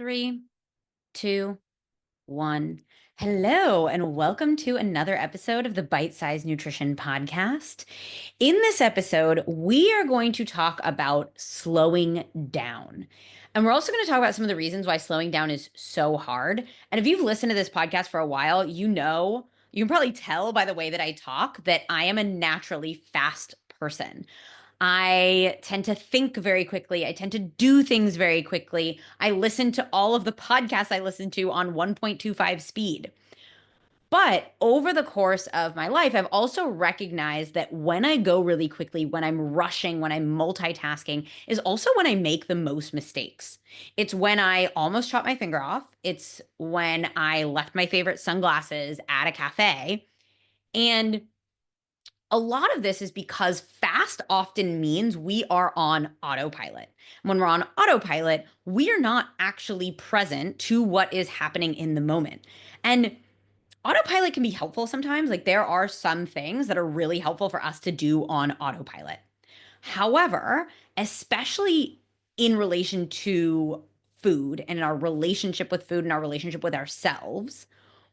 Three, two, one. Hello, and welcome to another episode of the Bite Size Nutrition Podcast. In this episode, we are going to talk about slowing down. And we're also going to talk about some of the reasons why slowing down is so hard. And if you've listened to this podcast for a while, you can probably tell by the way that I talk that I am a naturally fast person. I tend to think very quickly. I tend to do things very quickly. I listen to all of the podcasts I listen to on 1.25 speed. But over the course of my life, I've also recognized that when I go really quickly, when I'm rushing, when I'm multitasking, is also when I make the most mistakes. It's when I almost chopped my finger off. It's when I left my favorite sunglasses at a cafe. And a lot of this is because fast often means we are on autopilot. When we're on autopilot, we are not actually present to what is happening in the moment. And autopilot can be helpful sometimes. Like there are some things that are really helpful for us to do on autopilot. However, especially in relation to food and our relationship with food and our relationship with ourselves,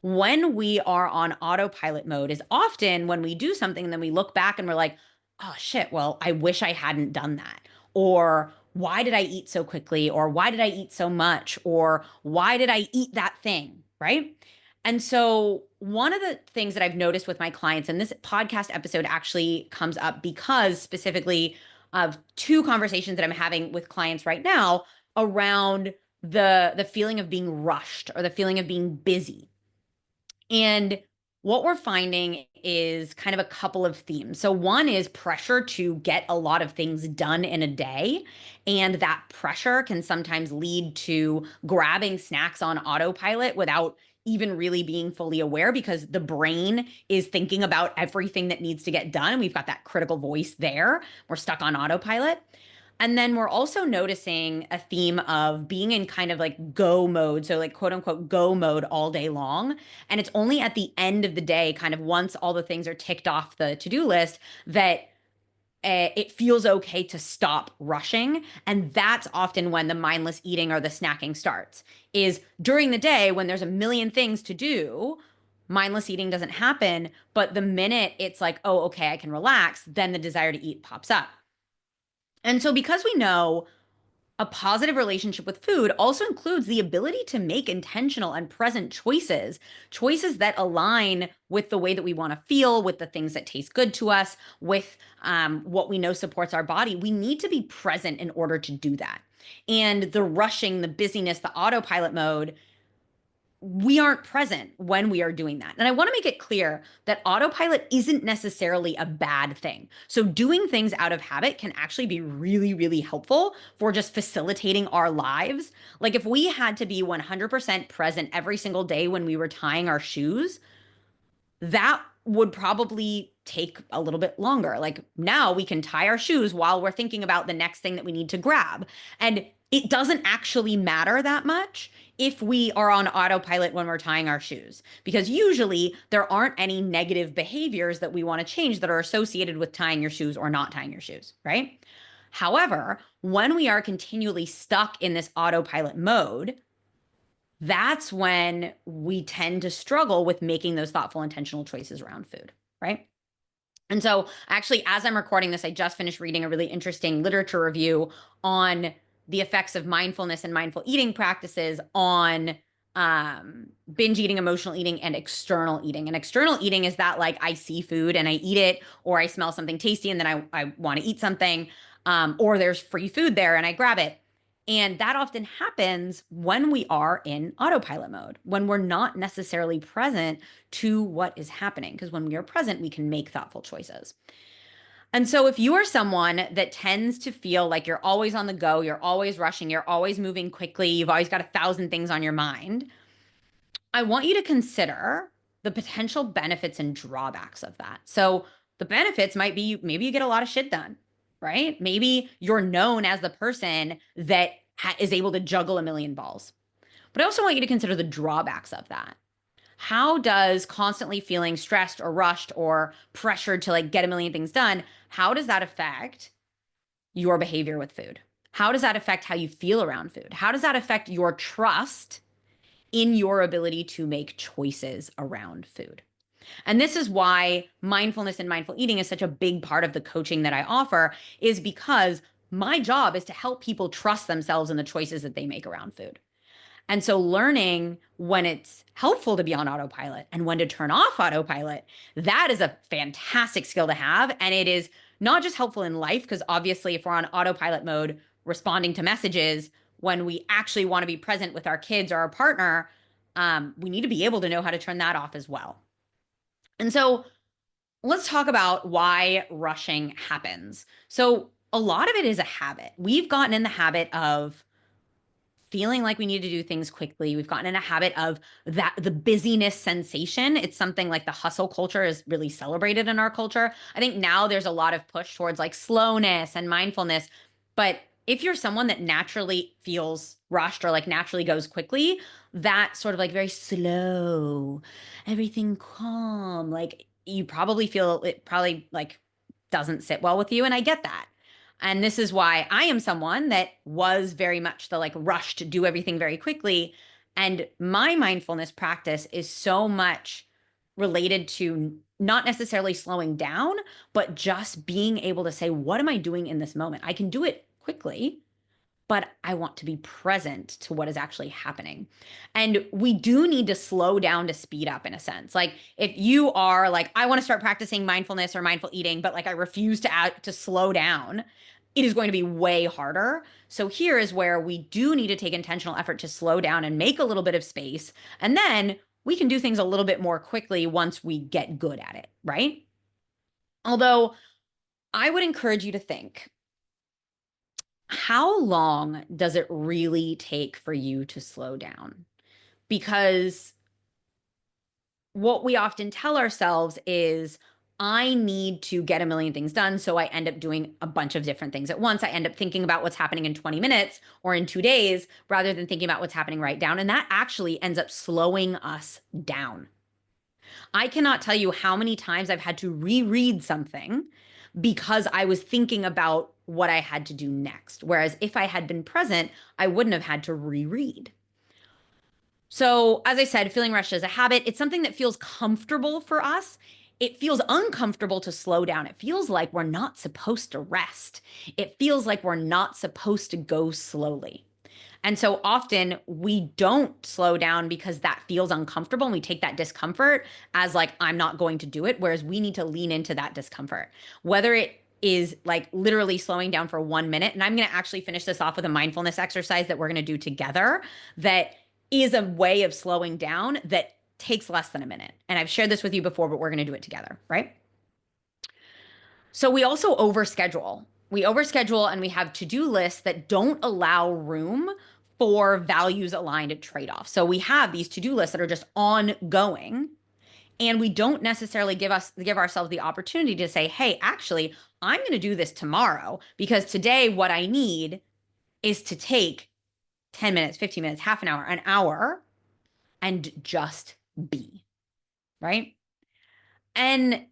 when we are on autopilot mode is often when we do something and then we look back and we're like, oh shit, well, I wish I hadn't done that. Or why did I eat so quickly? Or why did I eat so much? Or why did I eat that thing? Right. And so, one of the things that I've noticed with my clients, and this podcast episode actually comes up because specifically of two conversations that I'm having with clients right now around the feeling of being rushed or the feeling of being busy. And what we're finding is kind of a couple of themes. So, one is pressure to get a lot of things done in a day. And that pressure can sometimes lead to grabbing snacks on autopilot without even really being fully aware because the brain is thinking about everything that needs to get done. We've got that critical voice there. We're stuck on autopilot. And then we're also noticing a theme of being in kind of like go mode. So, like, quote unquote, go mode all day long. And it's only at the end of the day, kind of once all the things are ticked off the to do list, that it feels okay to stop rushing. And that's often when the mindless eating or the snacking starts, is during the day when there's a million things to do. Mindless eating doesn't happen. But the minute it's like, oh, okay, I can relax, then the desire to eat pops up. And so, because we know a positive relationship with food also includes the ability to make intentional and present choices, choices that align with the way that we want to feel, with the things that taste good to us, with what we know supports our body. We need to be present in order to do that. And the rushing, the busyness, the autopilot mode, we aren't present when we are doing that. And I want to make it clear that autopilot isn't necessarily a bad thing. So doing things out of habit can actually be really, really helpful for just facilitating our lives. Like if we had to be 100% present every single day when we were tying our shoes, that would probably take a little bit longer. Like now we can tie our shoes while we're thinking about the next thing that we need to grab. And it doesn't actually matter that much if we are on autopilot when we're tying our shoes, because usually there aren't any negative behaviors that we want to change that are associated with tying your shoes or not tying your shoes, right? However, when we are continually stuck in this autopilot mode, that's when we tend to struggle with making those thoughtful, intentional choices around food, right? And so, actually, as I'm recording this, I just finished reading a really interesting literature review on the effects of mindfulness and mindful eating practices on binge eating, emotional eating, and external eating. And external eating is that, like, I see food and I eat it, or I smell something tasty and then I want to eat something, or there's free food there and I grab it. And that often happens when we are in autopilot mode, when we're not necessarily present to what is happening. Because when we are present, we can make thoughtful choices. And so, if you are someone that tends to feel like you're always on the go, you're always rushing, you're always moving quickly, you've always got 1,000 things on your mind, I want you to consider the potential benefits and drawbacks of that. So, the benefits might be maybe you get a lot of shit done, right? Maybe you're known as the person that is able to juggle a million balls. But I also want you to consider the drawbacks of that. How does constantly feeling stressed or rushed or pressured to like get a million things done, how does that affect your behavior with food? How does that affect how you feel around food? How does that affect your trust in your ability to make choices around food? And this is why mindfulness and mindful eating is such a big part of the coaching that I offer, is because my job is to help people trust themselves in the choices that they make around food. And so learning when it's helpful to be on autopilot and when to turn off autopilot, that is a fantastic skill to have. And it is not just helpful in life, because obviously if we're on autopilot mode, responding to messages when we actually want to be present with our kids or our partner, we need to be able to know how to turn that off as well. And so let's talk about why rushing happens. So a lot of it is a habit. We've gotten in the habit of feeling like we need to do things quickly. We've gotten in a habit of that, the busyness sensation. It's something like the hustle culture is really celebrated in our culture. I think now there's a lot of push towards like slowness and mindfulness. But if you're someone that naturally feels rushed or like naturally goes quickly, that sort of like very slow, everything calm, like you probably feel it probably like doesn't sit well with you. And I get that. And this is why I am someone that was very much the like rush to do everything very quickly. And my mindfulness practice is so much related to not necessarily slowing down, but just being able to say, what am I doing in this moment? I can do it quickly, but I want to be present to what is actually happening. And we do need to slow down to speed up in a sense. Like if you are like, I want to start practicing mindfulness or mindful eating, but like I refuse to slow down, it is going to be way harder. So here is where we do need to take intentional effort to slow down and make a little bit of space. And then we can do things a little bit more quickly once we get good at it, right? Although I would encourage you to think, how long does it really take for you to slow down? Because what we often tell ourselves is, I need to get a million things done. So I end up doing a bunch of different things at once. I end up thinking about what's happening in 20 minutes or in 2 days rather than thinking about what's happening right down. And that actually ends up slowing us down. I cannot tell you how many times I've had to reread something because I was thinking about what I had to do next. Whereas if I had been present, I wouldn't have had to reread. So, as I said, feeling rushed is a habit. It's something that feels comfortable for us. It feels uncomfortable to slow down. It feels like we're not supposed to rest. It feels like we're not supposed to go slowly. And so often we don't slow down because that feels uncomfortable and we take that discomfort as like, I'm not going to do it. Whereas we need to lean into that discomfort, whether it is like literally slowing down for 1 minute. And I'm going to actually finish this off with a mindfulness exercise that we're going to do together that is a way of slowing down that takes less than a minute. And I've shared this with you before, but we're going to do it together, right? So we also overschedule. We overschedule and we have to-do lists that don't allow room for values aligned trade-offs. So we have these to-do lists that are just ongoing, and we don't necessarily give ourselves the opportunity to say, hey, actually, I'm going to do this tomorrow because today what I need is to take 10 minutes, 15 minutes, half an hour, and just be, right? And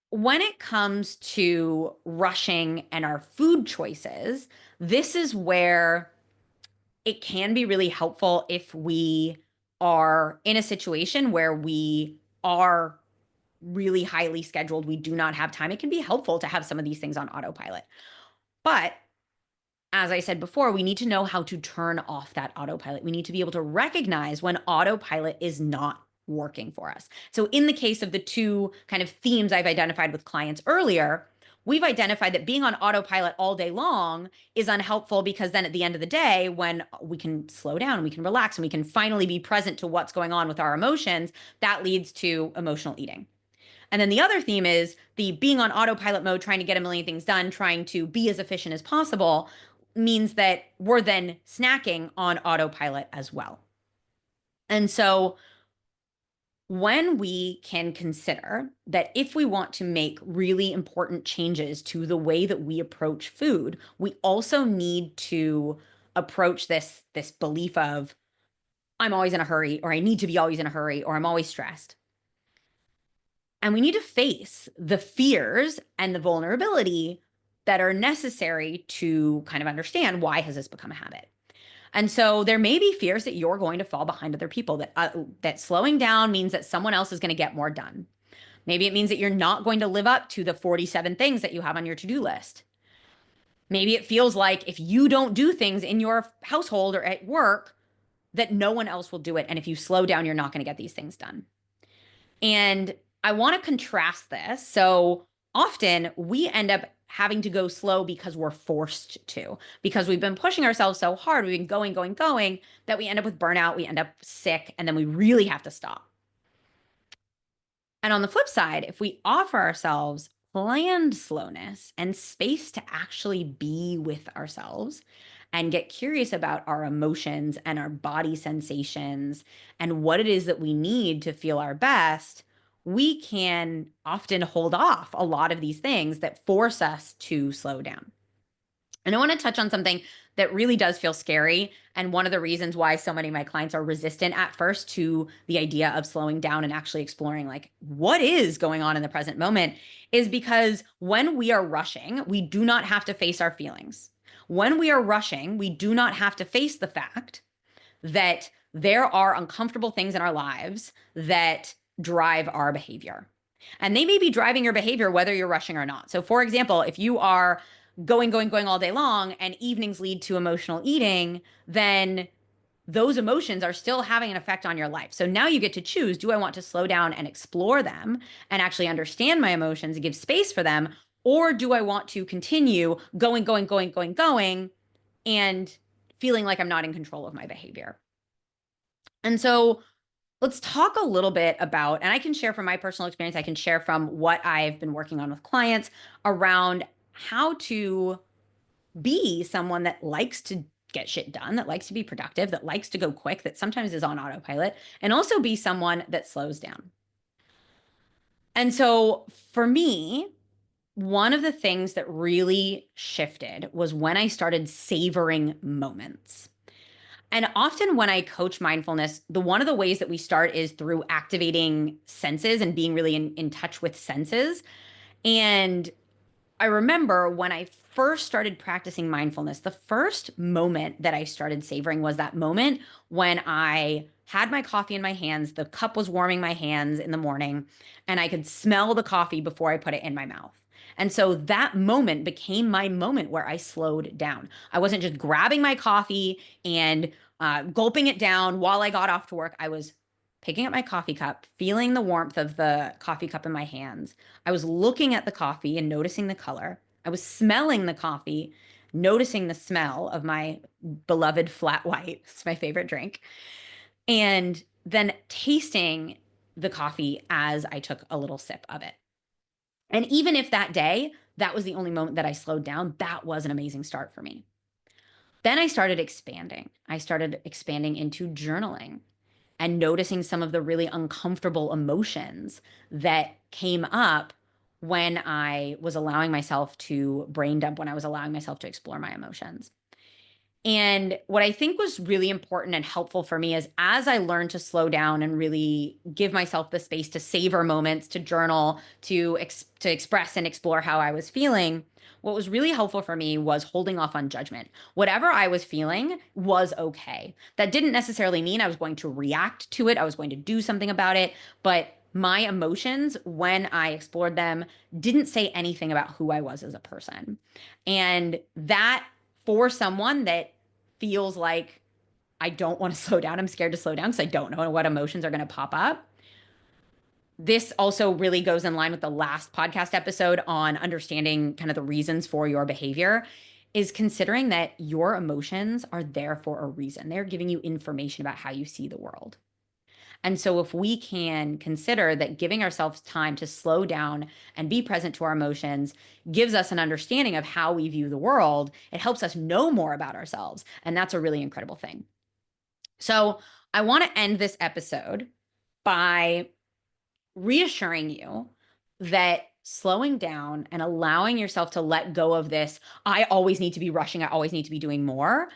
when it comes to rushing and our food choices, this is where it can be really helpful if we are in a situation where we are really highly scheduled, we do not have time. It can be helpful to have some of these things on autopilot. But as I said before, we need to know how to turn off that autopilot. We need to be able to recognize when autopilot is not working for us. So in the case of the two kind of themes I've identified with clients earlier, we've identified that being on autopilot all day long is unhelpful because then at the end of the day, when we can slow down, we can relax, and we can finally be present to what's going on with our emotions, that leads to emotional eating. And then the other theme is the being on autopilot mode, trying to get a million things done, trying to be as efficient as possible, means that we're then snacking on autopilot as well. And so when we can consider that if we want to make really important changes to the way that we approach food, we also need to approach this belief of, I'm always in a hurry, or I need to be always in a hurry, or I'm always stressed. And we need to face the fears and the vulnerability that are necessary to kind of understand why has this become a habit. And so there may be fears that you're going to fall behind other people, that slowing down means that someone else is going to get more done. Maybe it means that you're not going to live up to the 47 things that you have on your to-do list. Maybe it feels like if you don't do things in your household or at work, that no one else will do it. And if you slow down, you're not going to get these things done. And I want to contrast this. So often we end up having to go slow because we're forced to, because we've been pushing ourselves so hard. We've been going that we end up with burnout, we end up sick, and then we really have to stop. And on the flip side, if we offer ourselves planned slowness and space to actually be with ourselves and get curious about our emotions and our body sensations and what it is that we need to feel our best, we can often hold off a lot of these things that force us to slow down. And I want to touch on something that really does feel scary. And one of the reasons why so many of my clients are resistant at first to the idea of slowing down and actually exploring, like, what is going on in the present moment, is because when we are rushing, we do not have to face our feelings. When we are rushing, we do not have to face the fact that there are uncomfortable things in our lives that drive our behavior. And they may be driving your behavior whether you're rushing or not. So, for example, if you are going all day long and evenings lead to emotional eating, then those emotions are still having an effect on your life. So now you get to choose, do I want to slow down and explore them and actually understand my emotions and give space for them? Or do I want to continue going, and feeling like I'm not in control of my behavior? And so let's talk a little bit about, and I can share from my personal experience, I can share from what I've been working on with clients around how to be someone that likes to get shit done, that likes to be productive, that likes to go quick, that sometimes is on autopilot, and also be someone that slows down. And so for me, one of the things that really shifted was when I started savoring moments. And often when I coach mindfulness, one of the ways that we start is through activating senses and being really in touch with senses. And I remember when I first started practicing mindfulness, the first moment that I started savoring was that moment when I had my coffee in my hands, the cup was warming my hands in the morning, and I could smell the coffee before I put it in my mouth. And so that moment became my moment where I slowed down. I wasn't just grabbing my coffee and gulping it down while I got off to work. I was picking up my coffee cup, feeling the warmth of the coffee cup in my hands. I was looking at the coffee and noticing the color. I was smelling the coffee, noticing the smell of my beloved flat white. It's my favorite drink. And then tasting the coffee as I took a little sip of it. And even if that day, that was the only moment that I slowed down, that was an amazing start for me. Then I started expanding. I started expanding into journaling and noticing some of the really uncomfortable emotions that came up when I was allowing myself to brain dump, when I was allowing myself to explore my emotions. And what I think was really important and helpful for me is as I learned to slow down and really give myself the space to savor moments, to journal, to express and explore how I was feeling, what was really helpful for me was holding off on judgment. Whatever I was feeling was okay. That didn't necessarily mean I was going to react to it, I was going to do something about it, but my emotions, when I explored them, didn't say anything about who I was as a person. And that, for someone that feels like I don't want to slow down, I'm scared to slow down because I don't know what emotions are going to pop up. This also really goes in line with the last podcast episode on understanding kind of the reasons for your behavior, is considering that your emotions are there for a reason. They're giving you information about how you see the world. And so if we can consider that giving ourselves time to slow down and be present to our emotions gives us an understanding of how we view the world, it helps us know more about ourselves. And that's a really incredible thing. So I want to end this episode by reassuring you that slowing down and allowing yourself to let go of this, I always need to be rushing, I always need to be doing more,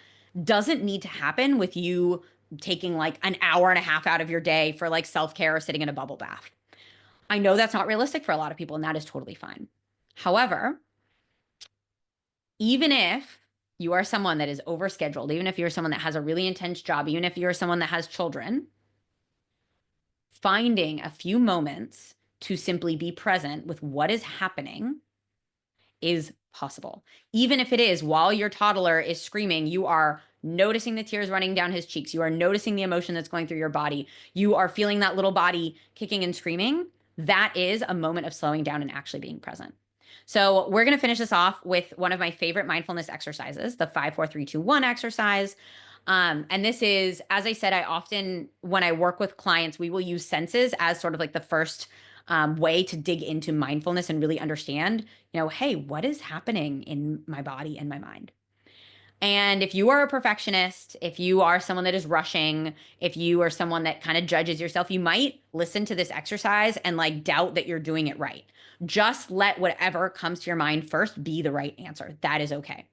doesn't need to happen with you taking like an hour and a half out of your day for like self-care or sitting in a bubble bath. I know that's not realistic for a lot of people, and that is totally fine. However, even if you are someone that is overscheduled, even if you're someone that has a really intense job, even if you're someone that has children, finding a few moments to simply be present with what is happening is possible. Even if it is while your toddler is screaming, you are noticing the tears running down his cheeks. You are noticing the emotion that's going through your body. You are feeling that little body kicking and screaming. That is a moment of slowing down and actually being present. So, we're going to finish this off with one of my favorite mindfulness exercises, the 5, 4, 3, 2, 1 exercise. And this is, as I said, I often, when I work with clients, we will use senses as sort of like the first way to dig into mindfulness and really understand, hey, what is happening in my body and my mind? And if you are a perfectionist, if you are someone that is rushing, if you are someone that kind of judges yourself, you might listen to this exercise and like doubt that you're doing it right. Just let whatever comes to your mind first be the right answer. That is okay.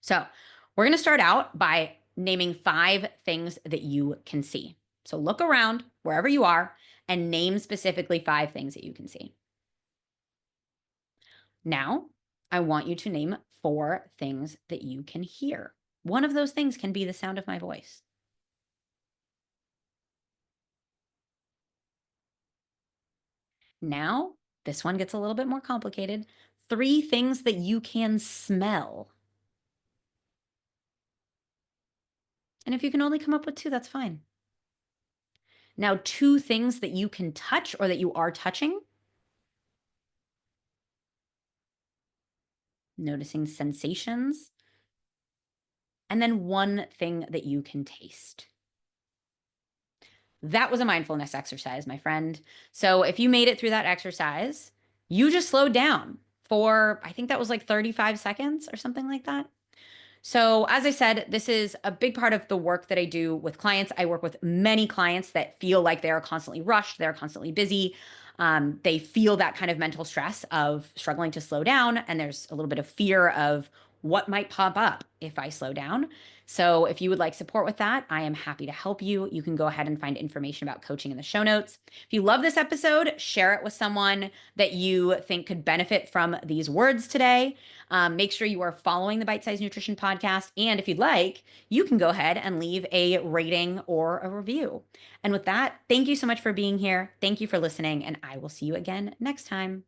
So, we're going to start out by naming 5 things that you can see. So, look around wherever you are and name specifically 5 things that you can see. Now, I want you to name 4 things that you can hear. One of those things can be the sound of my voice. Now, this one gets a little bit more complicated. 3 things that you can smell. And if you can only come up with 2, that's fine. Now, 2 things that you can touch or that you are touching. Noticing sensations. And then 1 thing that you can taste. That was a mindfulness exercise, my friend. So if you made it through that exercise, you just slowed down for, I think that was like 35 seconds or something like that. So, as I said, this is a big part of the work that I do with clients. I work with many clients that feel like they are constantly rushed, they're constantly busy. They feel that kind of mental stress of struggling to slow down, and there's a little bit of fear of what might pop up if I slow down. So, if you would like support with that, I am happy to help you. You can go ahead and find information about coaching in the show notes. If you love this episode, share it with someone that you think could benefit from these words today. Make sure you are following the Bite Size Nutrition Podcast. And if you'd like, you can go ahead and leave a rating or a review. And with that, thank you so much for being here. Thank you for listening, and I will see you again next time.